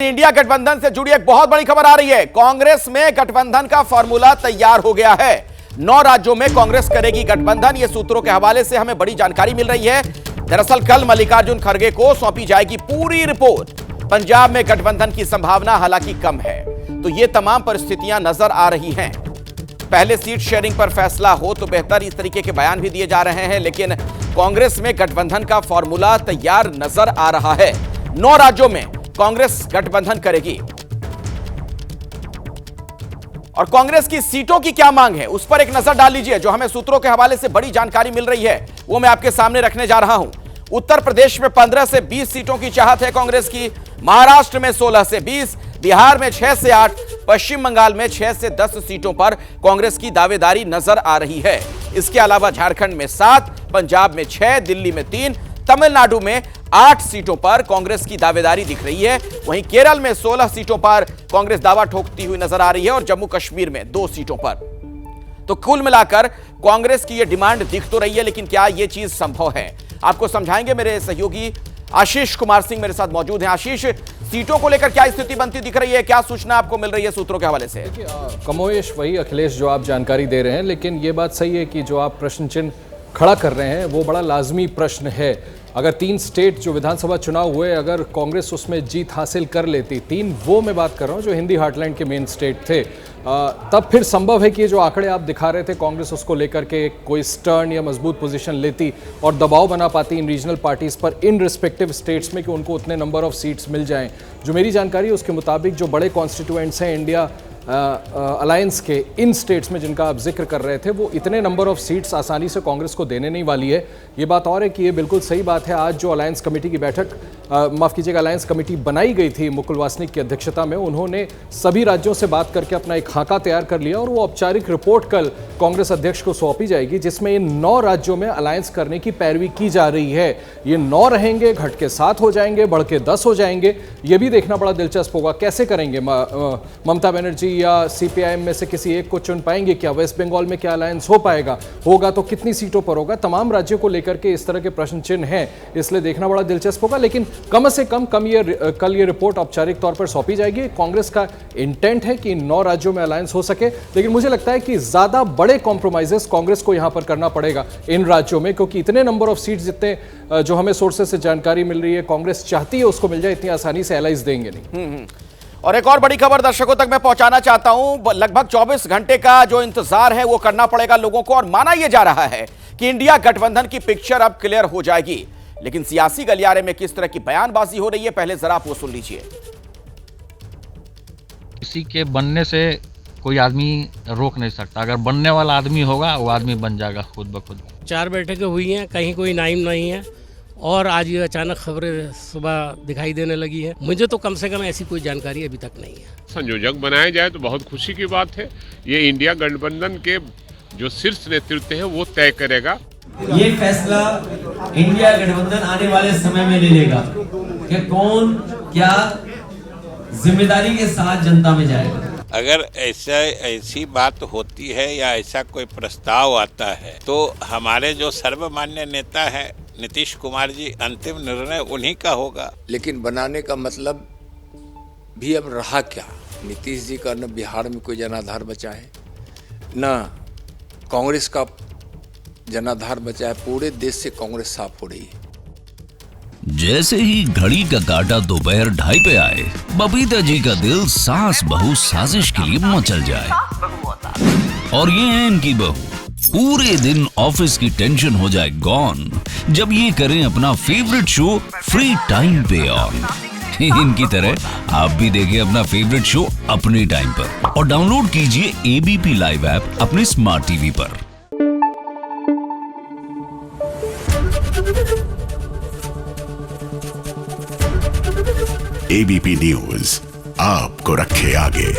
India गठबंधन से जुड़ी एक बहुत बड़ी खबर आ रही है। कांग्रेस में गठबंधन का फॉर्मूला तैयार हो गया है। 9 राज्यों में कांग्रेस करेगी गठबंधन। ये सूत्रों के हवाले से हमें बड़ी जानकारी मिल रही है। दरअसल कल मल्लिकार्जुन खड़गे को सौंपी जाएगी पूरी रिपोर्ट। पंजाब में गठबंधन की संभावना हालांकि कम है, तो ये तमाम परिस्थितियां नजर आ रही हैं। पहले सीट शेयरिंग पर फैसला हो तो बेहतर, इस तरीके के बयान भी दिए जा रहे हैं। लेकिन कांग्रेस में गठबंधन का फॉर्मूला तैयार नजर आ रहा है। 9 राज्यों में कांग्रेस गठबंधन करेगी। और कांग्रेस की सीटों की क्या मांग है, उस पर एक नजर डाल लीजिए। जो हमें सूत्रों के हवाले से बड़ी जानकारी मिल रही है वो मैं आपके सामने रखने जा रहा हूं। उत्तर प्रदेश में 15 से 20 सीटों की चाहत है कांग्रेस की। महाराष्ट्र में 16 से 20, बिहार में 6 से 8, पश्चिम बंगाल में 6 से 10 सीटों पर कांग्रेस की दावेदारी नजर आ रही है। इसके अलावा झारखंड में 7, पंजाब में 6, दिल्ली में 3, तमिलनाडु में 8 सीटों पर कांग्रेस की दावेदारी दिख रही है। वहीं केरल में 16 सीटों पर कांग्रेस दावा ठोकती हुई नजर आ रही है और जम्मू कश्मीर में 2 सीटों पर। तो कुल मिलाकर कांग्रेस की यह डिमांड दिख तो रही है, लेकिन क्या यह चीज संभव है, आपको समझाएंगे मेरे सहयोगी आशीष कुमार सिंह मेरे साथ मौजूद हैं। आशीष, सीटों को लेकर क्या स्थिति बनती दिख रही है, क्या सूचना आपको मिल रही है सूत्रों के हवाले से? कमोवेश वही अखिलेश जो आप जानकारी दे रहे हैं, लेकिन ये बात सही है कि जो आप प्रश्न चिन्ह खड़ा कर रहे हैं वो बड़ा लाजमी प्रश्न है। अगर 3 स्टेट जो विधानसभा चुनाव हुए, अगर कांग्रेस उसमें जीत हासिल कर लेती, 3 वो मैं बात कर रहा हूँ जो हिंदी हार्टलैंड के मेन स्टेट थे, तब फिर संभव है कि ये जो आंकड़े आप दिखा रहे थे कांग्रेस उसको लेकर के कोई स्टर्न या मजबूत पोजीशन लेती और दबाव बना पाती इन रीजनल पार्टीज पर इन रिस्पेक्टिव स्टेट्स में कि उनको उतने नंबर ऑफ सीट्स मिल जाएं। जो मेरी जानकारी है उसके मुताबिक जो बड़े कॉन्स्टिट्यूएंट्स हैं इंडिया अलायंस के इन स्टेट्स में जिनका आप जिक्र कर रहे थे, वो इतने नंबर ऑफ सीट्स आसानी से कांग्रेस को देने नहीं वाली है। ये बात और है कि ये बिल्कुल सही बात है। आज जो अलायंस कमेटी की बैठक माफ़ कीजिएगा अलायंस कमेटी बनाई गई थी मुकुल वासनिक की अध्यक्षता में, उन्होंने सभी राज्यों से बात करके अपना एक खाका तैयार कर लिया और वो औपचारिक रिपोर्ट कल कांग्रेस अध्यक्ष को सौंपी जाएगी, जिसमें इन 9 राज्यों में अलायंस करने की पैरवी की जा रही है। ये 9 रहेंगे, घट के 7 हो जाएंगे, बढ़ के 10 हो जाएंगे। ये भी देखना बड़ा दिलचस्प होगा कैसे करेंगे। ममता बनर्जी या सीपीआईएम में से किसी एक को चुन पाएंगे क्या? वेस्ट बंगाल में क्या अलायंस हो पाएगा? होगा तो कितनी सीटों पर होगा? तमाम राज्यों को लेकर के इस तरह के प्रश्न चिन्ह हैं, इसलिए देखना बड़ा दिलचस्प होगा। लेकिन कम से कम कल ये रिपोर्ट औपचारिक तौर पर सौंपी जाएगी। कांग्रेस का इंटेंट है कि 9 राज्यों में अलायंस हो सके, लेकिन मुझे लगता है कि ज्यादा बड़े कॉम्प्रोमाइजेस कांग्रेस को यहां पर करना पड़ेगा इन राज्यों में, क्योंकि इतने नंबर ऑफ सीट्स जितने जो हमें सोर्सेस से जानकारी मिल रही है कांग्रेस चाहती है उसको मिल जाए, इतनी आसानी से एलाइज देंगे नहीं। और एक और बड़ी खबर दर्शकों तक मैं पहुंचाना चाहता हूं। लगभग 24 घंटे का जो इंतजार है वो करना पड़ेगा लोगों को, और माना यह जा रहा है कि इंडिया गठबंधन की पिक्चर अब क्लियर हो जाएगी। लेकिन सियासी गलियारे में किस तरह की बयानबाजी हो रही है, पहले जरा आप वो सुन लीजिए। किसी के बनने से कोई आदमी रोक नहीं सकता। अगर बनने वाला आदमी होगा वो आदमी बन जाएगा खुद ब खुद। 4 बैठकें हुई हैं, कहीं कोई नाइम नहीं है, और आज ये अचानक खबरें सुबह दिखाई देने लगी है। मुझे तो कम से कम ऐसी कोई जानकारी अभी तक नहीं है। संयोजक बनाया जाए तो बहुत खुशी की बात है। ये इंडिया गठबंधन के जो शीर्ष नेतृत्व है वो तय करेगा। ये फैसला इंडिया गठबंधन आने वाले समय में ले लेगा कि कौन क्या जिम्मेदारी के साथ जनता में जाएगा। अगर ऐसी बात होती है या ऐसा कोई प्रस्ताव आता है तो हमारे जो सर्वमान्य नेता है नीतीश कुमार जी, अंतिम निर्णय उन्हीं का होगा। लेकिन बनाने का मतलब भी अब रहा क्या? नीतीश जी का न बिहार में कोई जनाधार बचा है, न कांग्रेस का जनाधार बचा है। पूरे देश से कांग्रेस साफ हो रही है। जैसे ही घड़ी का काटा दोपहर 2:30 पे आए, बबीता जी का दिल सास बहू साजिश के लिए मचल जाए। और ये है इनकी बहू, पूरे दिन ऑफिस की टेंशन हो जाए गॉन जब ये करें अपना फेवरेट शो फ्री टाइम पे ऑन। इनकी तरह आप भी देखें अपना फेवरेट शो अपने टाइम पर और डाउनलोड कीजिए एबीपी लाइव ऐप अपने स्मार्ट टीवी पर। एबीपी न्यूज आपको रखे आगे।